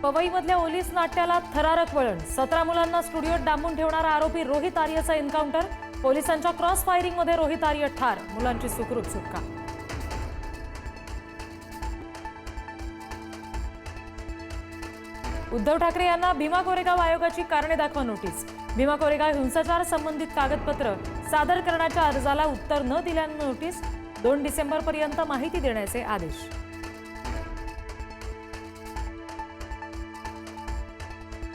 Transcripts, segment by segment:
पवईमधल्या ओलीस नाट्याला थरारक वळण. 17 मुलांना स्टुडिओत डांबून ठेवणारा आरोपी रोहित आर्यचा एन्काउंटर. पोलिसांच्या क्रॉस फायरिंगमध्ये रोहित आर्य ठार. मुलांची सुखरूप सुटका. उद्धव ठाकरे यांना भीमा कोरेगाव आयोगाची कारणे दाखवा नोटीस. भीमा कोरेगाव हिंसाचार संबंधित कागदपत्र सादर करण्याच्या अर्जाला उत्तर न दिल्यानं नोटीस. 2 डिसेंबरपर्यंत माहिती देण्याचे आदेश.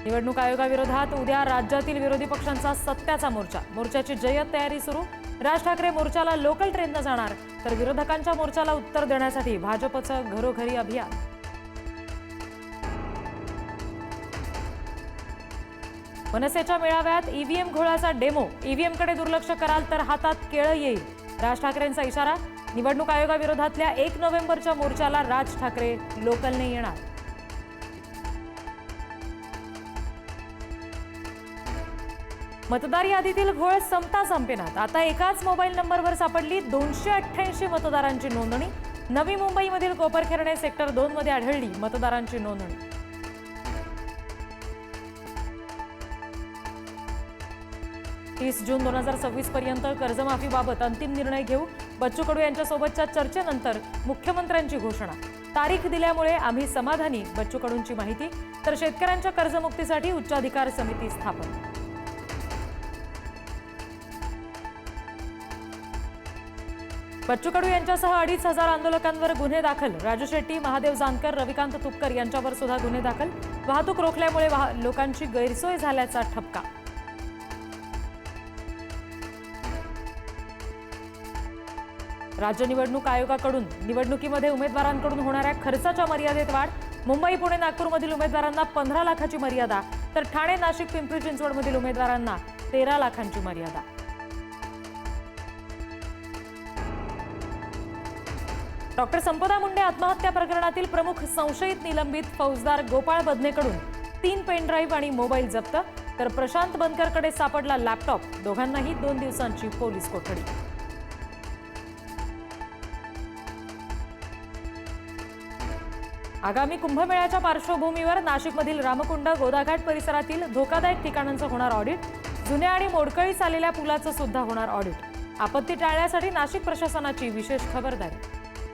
निवडणूक आयोगाविरोधात उद्या राज्यातील विरोधी पक्षांचा सत्याचा मोर्चा. मोर्चाची जय्यत तयारी सुरू. राज ठाकरे मोर्चाला लोकल ट्रेननं जाणार, तर विरोधकांच्या मोर्चाला उत्तर देण्यासाठी भाजपचं घरोघरी अभियान. मनसेच्या मेळाव्यात ईव्हीएम घोळाचा डेमो. ईव्हीएमकडे दुर्लक्ष कराल तर हातात केळं येईल. राज ठाकरेंचा इशारा. निवडणूक आयोगाविरोधातल्या 1 नोव्हेंबरच्या मोर्चाला राज ठाकरे लोकलने येणार. मतदार यादीतील घोळ संपता संपेनात. आता एकाच मोबाईल नंबरवर सापडली 288 मतदारांची नोंदणी. नवी मुंबईमधील कोपरखैरणे सेक्टर 2 मध्ये आढळली मतदारांची नोंदणी. 30 जून 2026 पर्यंत कर्जमाफीबाबत अंतिम निर्णय घेऊ. बच्चू कडू यांच्यासोबतच्या चर्चेनंतर मुख्यमंत्र्यांची घोषणा. तारीख दिल्यामुळे आम्ही समाधानी. बच्चू कडूंची माहिती. तर शेतकऱ्यांच्या कर्जमुक्तीसाठी उच्चाधिकार समिती स्थापन. बच्चू कडू यांच्यासह 2,500 आंदोलकांवर गुन्हे दाखल. राजू शेट्टी, महादेव जानकर, रविकांत तुपकर यांच्यावर सुद्धा गुन्हे दाखल. वाहतूक रोखल्यामुळे लोकांची गैरसोय झाल्याचा ठपका. राज्य निवडणूक आयोगाकडून निवडणुकीमध्ये उमेदवारांकडून होणाऱ्या खर्चाच्या मर्यादेत वाढ. मुंबई, पुणे, नागपूरमधील उमेदवारांना 15 लाखाची मर्यादा, तर ठाणे, नाशिक, पिंपरी चिंचवडमधील उमेदवारांना 13 लाखांची मर्यादा. डॉक्टर संपदा मुंडे आत्महत्या प्रकरणातील प्रमुख संशयित निलंबित फौजदार गोपाळ बदनेकडून 3 पेन ड्राईव्ह आणि मोबाईल जप्त, तर प्रशांत बनकरकडे सापडला लॅपटॉप. दोघांनाही 2 दिवसांची पोलीस कोठडी. आगामी कुंभमेळ्याच्या पार्श्वभूमीवर नाशिकमधील रामकुंड, गोदाघाट परिसरातील धोकादायक ठिकाणांचं होणार ऑडिट. जुन्या आणि मोडकळीस आलेल्या पुलाचं सुद्धा होणार ऑडिट. आपत्ती टाळण्यासाठी नाशिक प्रशासनाची विशेष खबरदारी.